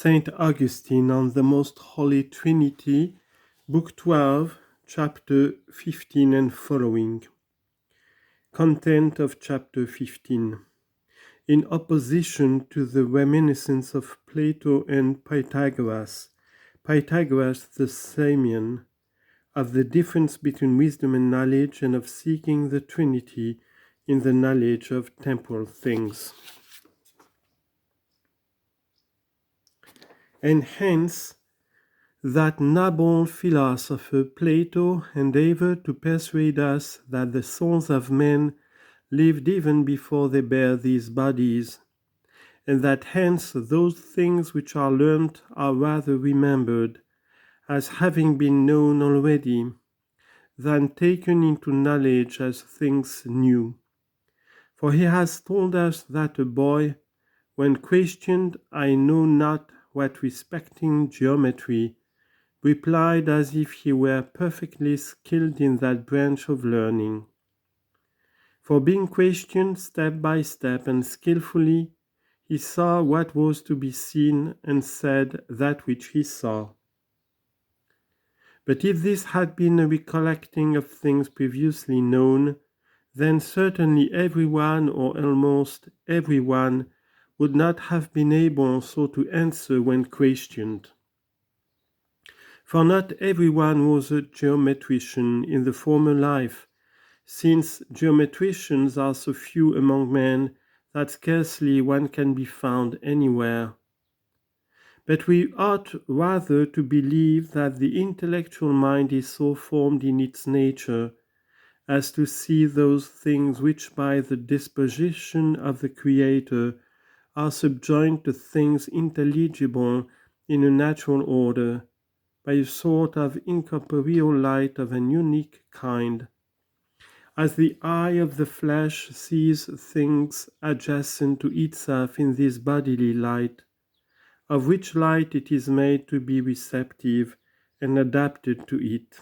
Saint Augustine on the Most Holy Trinity, Book 12, Chapter 15 and following. Content of Chapter 15. In opposition to the reminiscence of Plato and Pythagoras the Samian, of the difference between wisdom and knowledge, and of seeking the Trinity in the knowledge of temporal things. And hence, that noble philosopher Plato endeavored to persuade us that the souls of men lived even before they bear these bodies, and that hence those things which are learnt are rather remembered, as having been known already, than taken into knowledge as things new. For he has told us that a boy, when questioned, "I know not what respecting geometry," replied as if he were perfectly skilled in that branch of learning. For being questioned step by step and skillfully, he saw what was to be seen and said that which he saw. But if this had been a recollecting of things previously known, then certainly everyone, or almost everyone, would not have been able so to answer when questioned. For not everyone was a geometrician in the former life, since geometricians are so few among men that scarcely one can be found anywhere. But we ought rather to believe that the intellectual mind is so formed in its nature as to see those things which by the disposition of the Creator are subjoined to things intelligible in a natural order, by a sort of incorporeal light of an unique kind, as the eye of the flesh sees things adjacent to itself in this bodily light, of which light it is made to be receptive and adapted to it.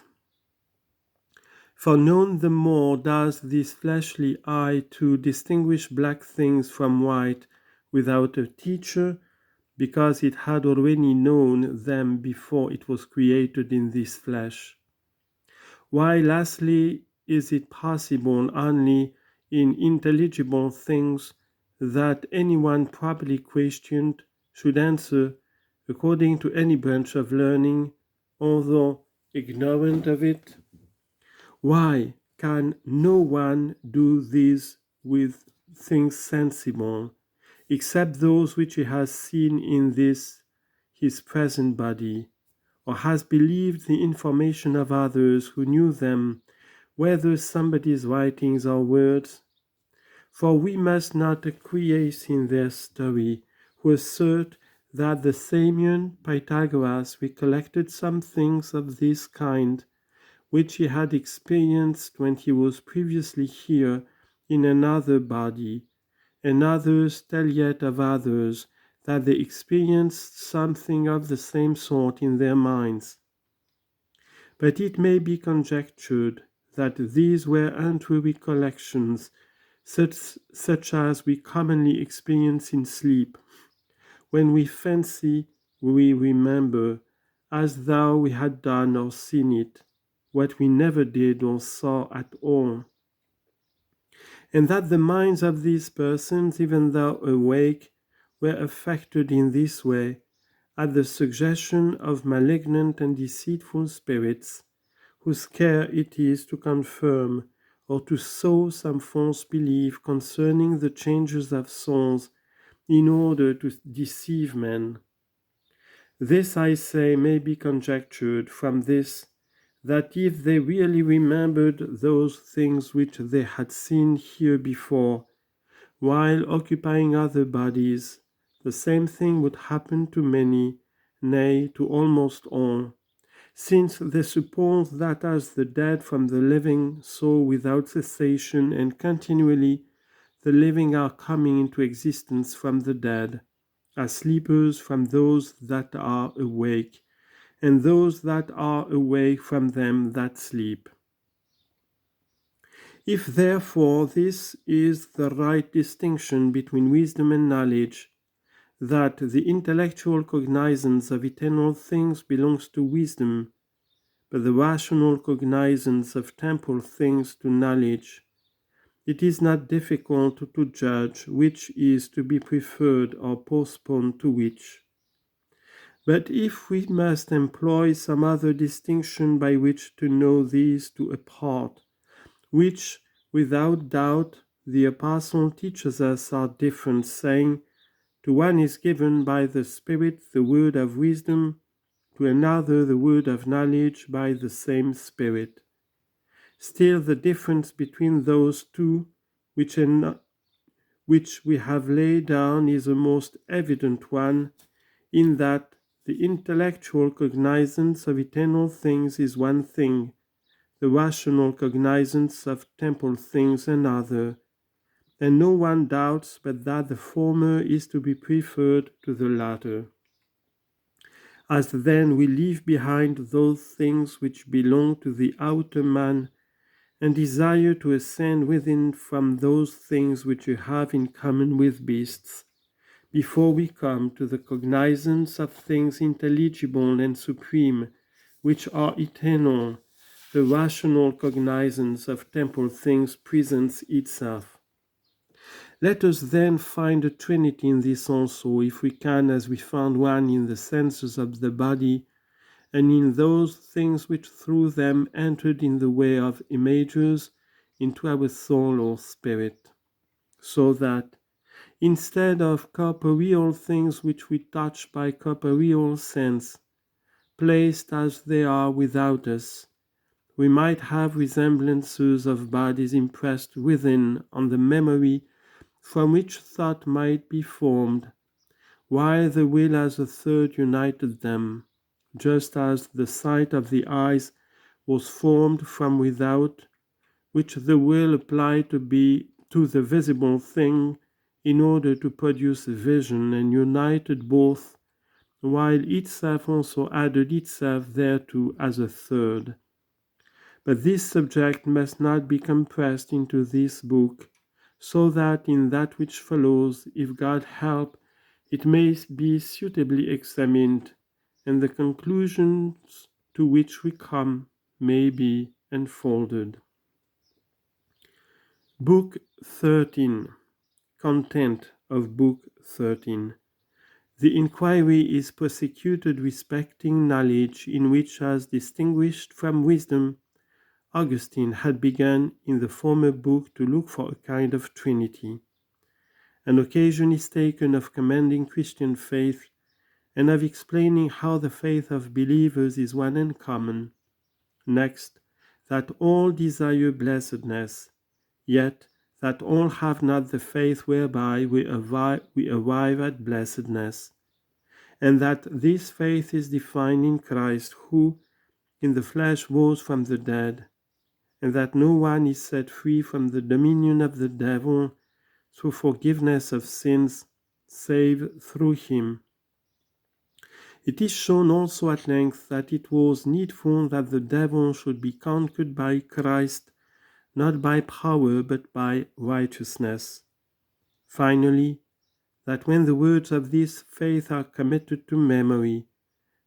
For none the more does this fleshly eye to distinguish black things from white without a teacher, because it had already known them before it was created in this flesh. Why, lastly, is it possible only in intelligible things that anyone properly questioned should answer according to any branch of learning, although ignorant of it? Why can no one do this with things sensible, except those which he has seen in this his present body, or has believed the information of others who knew them, whether somebody's writings or words? For we must not acquiesce in their story, who assert that the Samian Pythagoras recollected some things of this kind, which he had experienced when he was previously here in another body, and others tell yet of others that they experienced something of the same sort in their minds. But it may be conjectured that these were untrue recollections, such as we commonly experience in sleep, when we fancy we remember, as though we had done or seen it, what we never did or saw at all, and that the minds of these persons, even though awake, were affected in this way at the suggestion of malignant and deceitful spirits, whose care it is to confirm or to sow some false belief concerning the changes of souls in order to deceive men. This, I say, may be conjectured from this, that if they really remembered those things which they had seen here before, while occupying other bodies, the same thing would happen to many, nay, to almost all, since they suppose that as the dead from the living, so without cessation and continually the living are coming into existence from the dead, as sleepers from those that are awake, and those that are awake from them that sleep. If therefore this is the right distinction between wisdom and knowledge, that the intellectual cognizance of eternal things belongs to wisdom, but the rational cognizance of temporal things to knowledge. It is not difficult to judge which is to be preferred or postponed to which. But if we must employ some other distinction by which to know these two apart, which, without doubt, the Apostle teaches us are different, saying, to one is given by the Spirit the word of wisdom, to another the word of knowledge by the same Spirit. Still the difference between those two, which we have laid down, is a most evident one, in that the intellectual cognizance of eternal things is one thing, the rational cognizance of temporal things another, and no one doubts but that the former is to be preferred to the latter. As then we leave behind those things which belong to the outer man, and desire to ascend within from those things which we have in common with beasts, before we come to the cognizance of things intelligible and supreme, which are eternal, the rational cognizance of temporal things presents itself. Let us then find a Trinity in this also, if we can, as we found one in the senses of the body, and in those things which through them entered in the way of images into our soul or spirit, so that, instead of corporeal things which we touch by corporeal sense, placed as they are without us, we might have resemblances of bodies impressed within on the memory from which thought might be formed, while the will as a third united them, just as the sight of the eyes was formed from without, which the will applied to the visible thing in order to produce a vision, and united both, while itself also added itself thereto as a third. But this subject must not be compressed into this book, so that in that which follows, if God help, it may be suitably examined, and the conclusions to which we come may be unfolded. Book 13. Content of Book 13. The inquiry is prosecuted respecting knowledge, in which, as distinguished from wisdom, Augustine had begun in the former book to look for a kind of Trinity. An occasion is taken of commending Christian faith, and of explaining how the faith of believers is one and common. Next, that all desire blessedness, yet that all have not the faith whereby we arrive at blessedness, and that this faith is defined in Christ, who in the flesh rose from the dead, and that no one is set free from the dominion of the devil through forgiveness of sins, save through him. It is shown also at length that it was needful that the devil should be conquered by Christ, not by power but by righteousness. Finally, that when the words of this faith are committed to memory,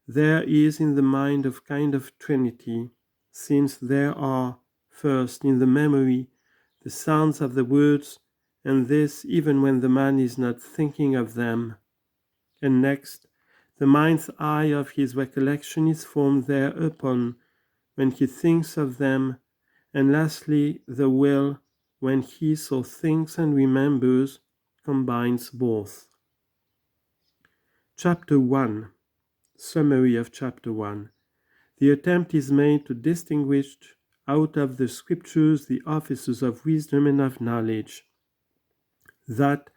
there is in the mind a kind of Trinity, since there are, first, in the memory, the sounds of the words, and this even when the man is not thinking of them, and next, the mind's eye of his recollection is formed thereupon when he thinks of them, and lastly, the will, when he so thinks and remembers, combines both. Chapter 1. Summary of Chapter 1. The attempt is made to distinguish out of the Scriptures the offices of wisdom and of knowledge. That,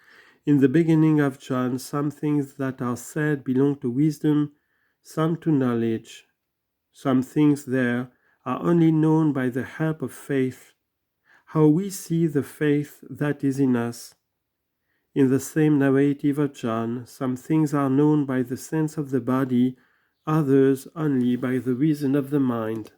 in the beginning of John, some things that are said belong to wisdom, some to knowledge. Some things there are only known by the help of faith, how we see the faith that is in us. In the same narrative of John, some things are known by the sense of the body, others only by the reason of the mind.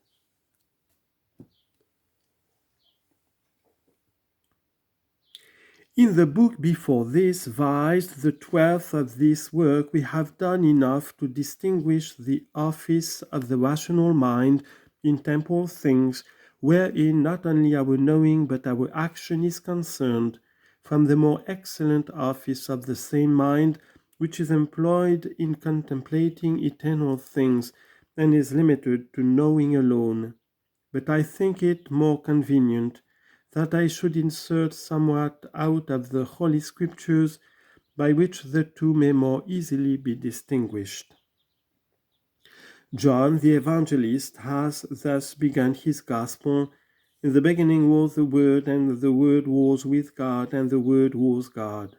In the book before this, Vice, the 12th of this work, we have done enough to distinguish the office of the rational mind in temporal things, wherein not only our knowing but our action is concerned, from the more excellent office of the same mind, which is employed in contemplating eternal things and is limited to knowing alone. But I think it more convenient that I should insert somewhat out of the Holy Scriptures by which the two may more easily be distinguished. John the Evangelist has thus begun his Gospel. In the beginning was the Word, and the Word was with God, and the Word was God.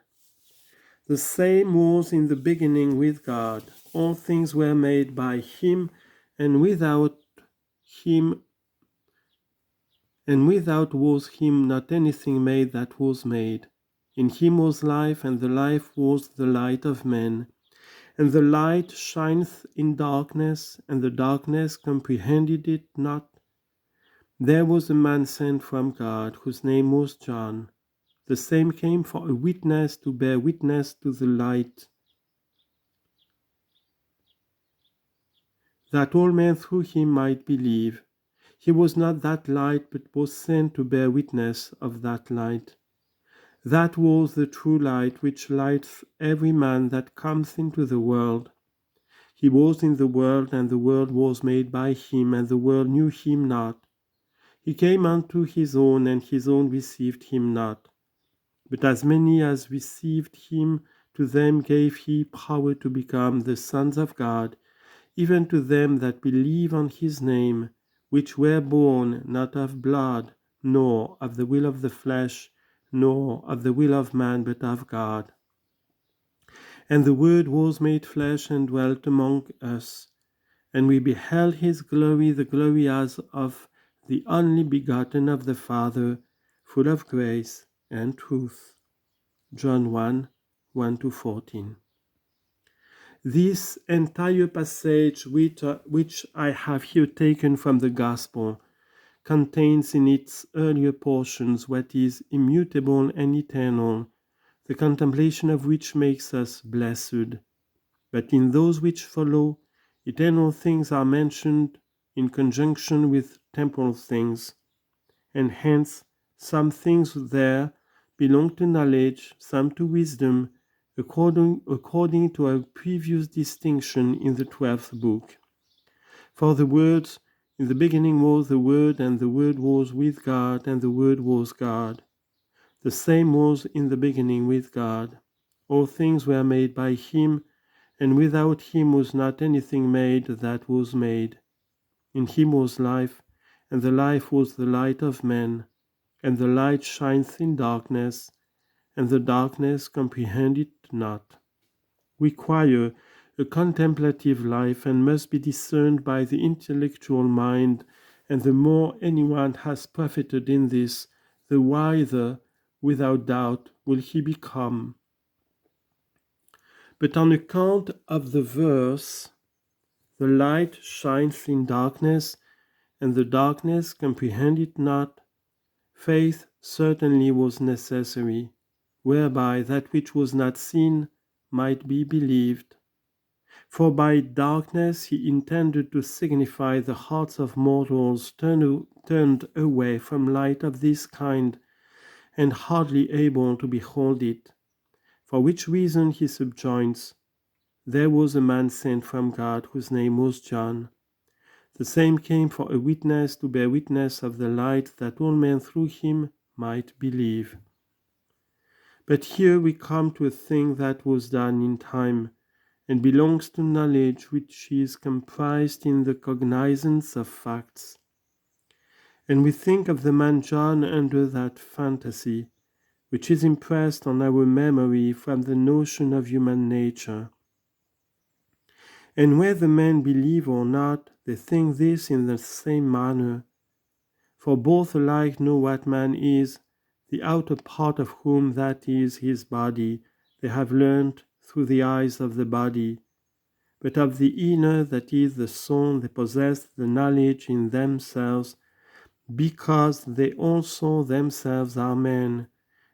The same was in the beginning with God. All things were made by him, and without was him not anything made that was made. In him was life, and the life was the light of men. And the light shineth in darkness, and the darkness comprehended it not. There was a man sent from God, whose name was John. The same came for a witness, to bear witness to the light, that all men through him might believe. He was not that light, but was sent to bear witness of that light. That was the true light, which lighteth every man that cometh into the world. He was in the world, and the world was made by him, and the world knew him not. He came unto his own, and his own received him not. But as many as received him, to them gave he power to become the sons of God, even to them that believe on his name, which were born not of blood, nor of the will of the flesh, nor of the will of man, but of God. And the Word was made flesh and dwelt among us, and we beheld his glory, the glory as of the only begotten of the Father, full of grace and truth. John 1, 1-14. This entire passage, which I have here taken from the Gospel, contains in its earlier portions what is immutable and eternal, the contemplation of which makes us blessed. But in those which follow, eternal things are mentioned in conjunction with temporal things, and hence some things there belong to knowledge, some to wisdom, according to a previous distinction in the 12th book. For the words, in the beginning was the Word, and the Word was with God, and the Word was God. The same was in the beginning with God. All things were made by him, and without him was not anything made that was made. In him was life, and the life was the light of men. And the light shineth in darkness, and the darkness comprehended it not. Require a contemplative life, and must be discerned by the intellectual mind, and the more anyone has profited in this, the wiser, without doubt, will he become. But on account of the verse, the light shines in darkness, and the darkness comprehend it not, faith certainly was necessary, whereby that which was not seen might be believed. For by darkness he intended to signify the hearts of mortals turned away from light of this kind, and hardly able to behold it. For which reason he subjoins, there was a man sent from God, whose name was John. The same came for a witness, to bear witness of the light, that all men through him might believe. But here we come to a thing that was done in time, and belongs to knowledge, which is comprised in the cognizance of facts. And we think of the man John under that fantasy, which is impressed on our memory from the notion of human nature. And whether men believe or not, they think this in the same manner. For both alike know what man is, the outer part of whom, that is, his body, they have learnt through the eyes of the body. But of the inner, that is, the soul, they possess the knowledge in themselves, because they also themselves are men,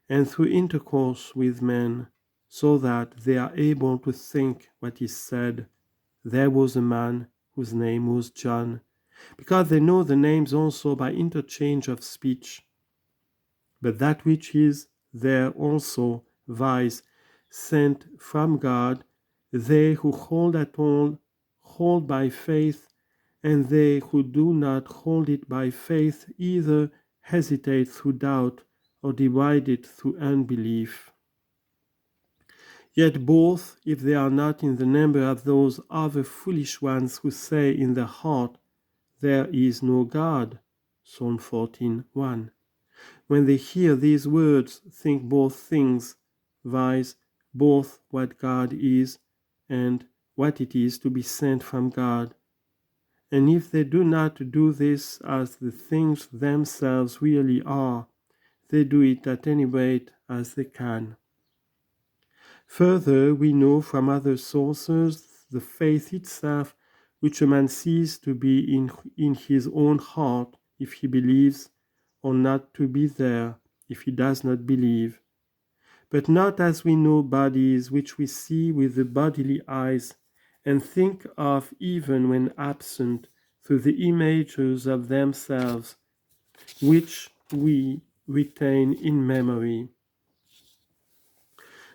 and through intercourse with men, so that they are able to think what is said. There was a man whose name was John, because they know the names also by interchange of speech. But that which is there also, viz., sent from God, they who hold at all hold by faith, and they who do not hold it by faith either hesitate through doubt or divide it through unbelief. Yet both, if they are not in the number of those other foolish ones who say in their heart, "There is no God," Psalm 14:1, when they hear these words, think both things, viz., both what God is and what it is to be sent from God. And if they do not do this as the things themselves really are, they do it at any rate as they can. Further, we know from other sources the faith itself which a man sees to be in his own heart if he believes, or not to be there if he does not believe. But not as we know bodies which we see with the bodily eyes, and think of even when absent through the images of themselves, which we retain in memory,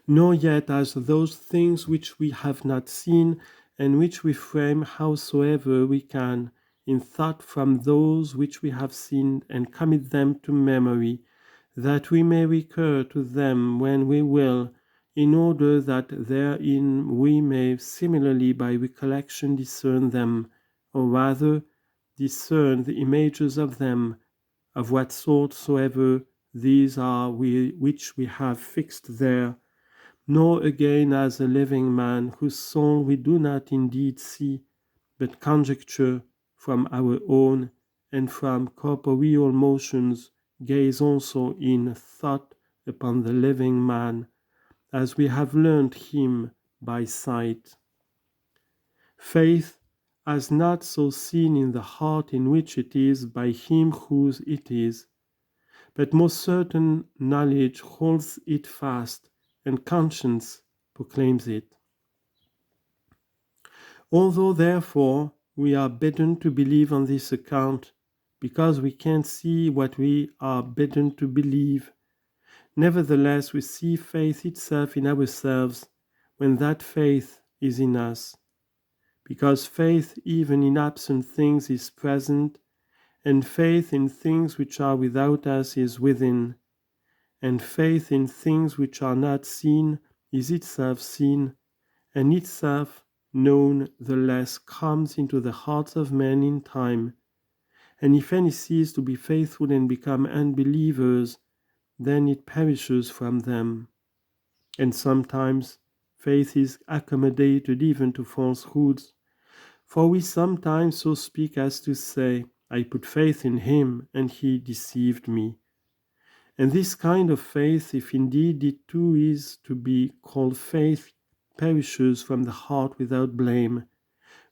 nor yet as those things which we have not seen, and which we frame howsoever we can in thought from those which we have seen, and commit them to memory, that we may recur to them when we will, in order that therein we may similarly by recollection discern them, or rather discern the images of them, of what sort soever these are which we have fixed there, nor again as a living man whose soul we do not indeed see, but conjecture from our own, and from corporeal motions gaze also in thought upon the living man, as we have learned him by sight. Faith has not so seen in the heart in which it is by him whose it is, but most certain knowledge holds it fast, and conscience proclaims it. Although, therefore, we are bidden to believe on this account, because we can't see what we are bidden to believe, nevertheless we see faith itself in ourselves when that faith is in us, because faith even in absent things is present, and faith in things which are without us is within, and faith in things which are not seen is itself seen, and itself known the less comes into the hearts of men in time. And if any cease to be faithful and become unbelievers, then it perishes from them. And sometimes faith is accommodated even to falsehoods. For we sometimes so speak as to say, "I put faith in him, and he deceived me." And this kind of faith, if indeed it too is to be called faith, perishes from the heart without blame,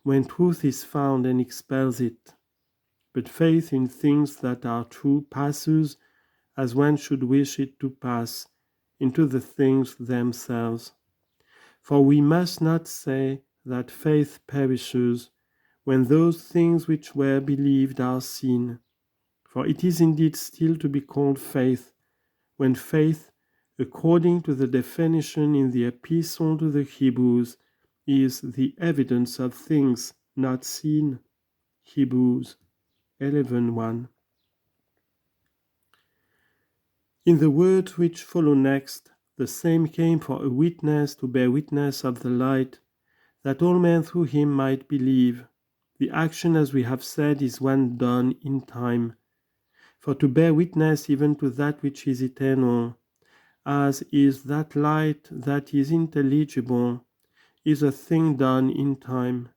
when truth is found and expels it. But faith in things that are true passes, as one should wish it to pass, into the things themselves. For we must not say that faith perishes when those things which were believed are seen. For it is indeed still to be called faith, when faith, according to the definition in the Epistle to the Hebrews, is the evidence of things not seen. Hebrews 11:1. In the words which follow next, the same came for a witness to bear witness of the light, that all men through him might believe. The action, as we have said, is one done in time. For to bear witness even to that which is eternal, as is that light that is intelligible, is a thing done in time.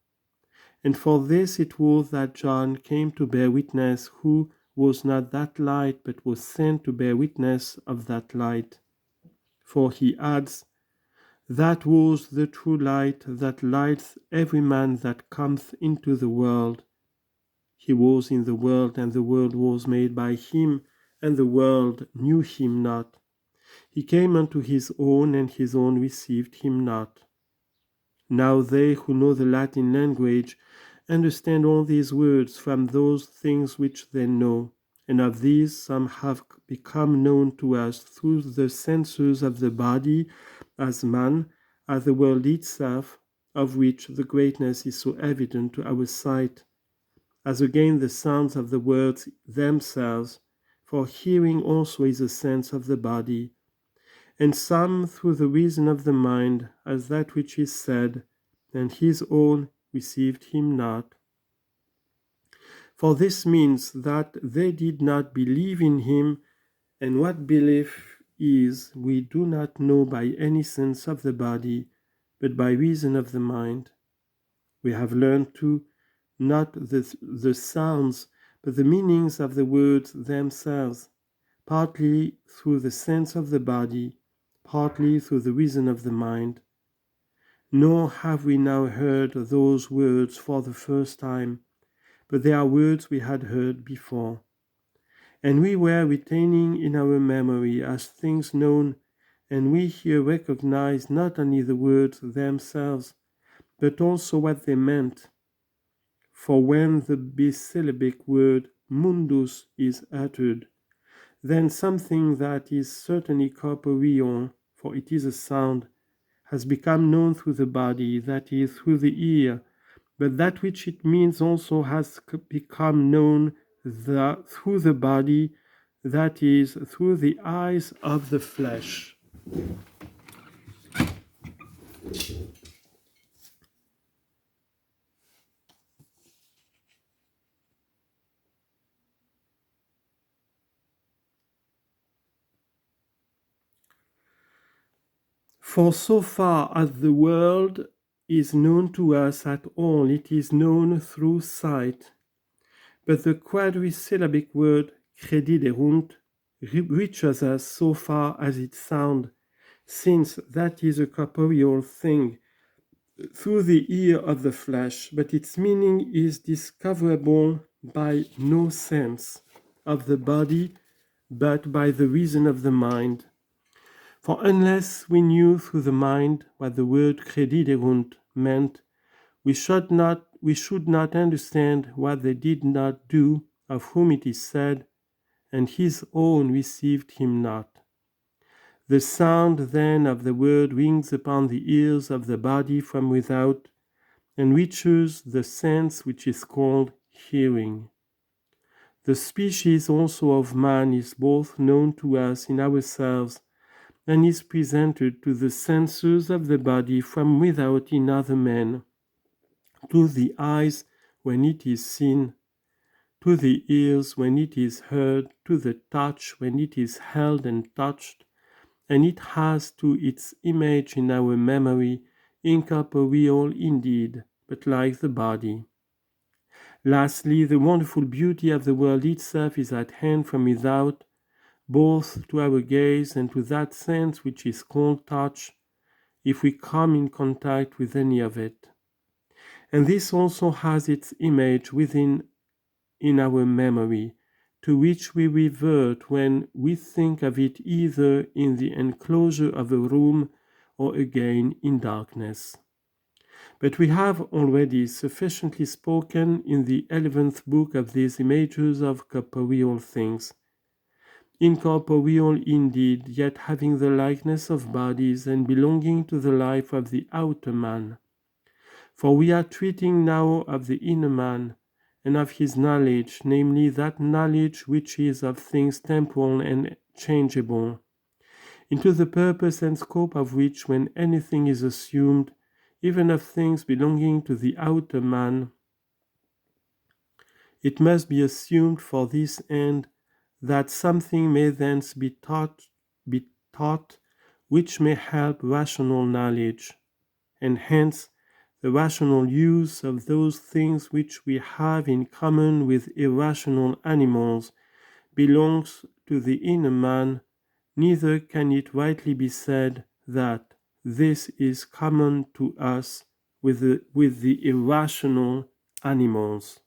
And for this it was that John came to bear witness, who was not that light, but was sent to bear witness of that light. For he adds, "That was the true light that lighteth every man that cometh into the world. He was in the world, and the world was made by him, and the world knew him not. He He came unto his own, and his own received him not. Now they who know the Latin language understand all these words from those things which they know, and of these some have become known to us through the senses of the body, as man, as the world itself, of which the greatness is so evident to our sight, as again the sounds of the words themselves, for hearing also is a sense of the body, and some through the reason of the mind, as that which is said, and his own received him not. For this means that they did not believe in him, and what belief is we do not know by any sense of the body, but by reason of the mind. We have learned too not the sounds, but the meanings of the words themselves, partly through the sense of the body, partly through the reason of the mind. Nor have we now heard those words for the first time, but they are words we had heard before, and we were retaining in our memory as things known, and we here recognize not only the words themselves, but also what they meant. For when the bisyllabic word mundus is uttered, then something that is certainly corporeal, for it is a sound, has become known through the body, that is, through the ear, but that which it means also has become known through the body, that is, through the eyes of the flesh. For so far as the world is known to us at all, it is known through sight. But the quadrisyllabic word crediderunt reaches us so far as its sound, since that is a corporeal thing, through the ear of the flesh, but its meaning is discoverable by no sense of the body, but by the reason of the mind. For unless we knew through the mind what the word crediderunt meant, we should not understand what they did not do, of whom it is said, and his own received him not. The sound then of the word rings upon the ears of the body from without, and reaches the sense which is called hearing. The species also of man is both known to us in ourselves, and is presented to the senses of the body from without in other men, to the eyes when it is seen, to the ears when it is heard, to the touch when it is held and touched, and it has to its image in our memory, incorporeal indeed, but like the body. Lastly, the wonderful beauty of the world itself is at hand from without, both to our gaze and to that sense which is called touch, if we come in contact with any of it. And this also has its image within in our memory, to which we revert when we think of it either in the enclosure of a room or again in darkness. But we have already sufficiently spoken in the 11th book of these images of corporeal things. Incorporeal indeed, yet having the likeness of bodies and belonging to the life of the outer man. For we are treating now of the inner man, and of his knowledge, namely that knowledge which is of things temporal and changeable, into the purpose and scope of which, when anything is assumed, even of things belonging to the outer man, it must be assumed for this end that something may thence be taught which may help rational knowledge, and hence the rational use of those things which we have in common with irrational animals belongs to the inner man, neither can it rightly be said that this is common to us with the irrational animals.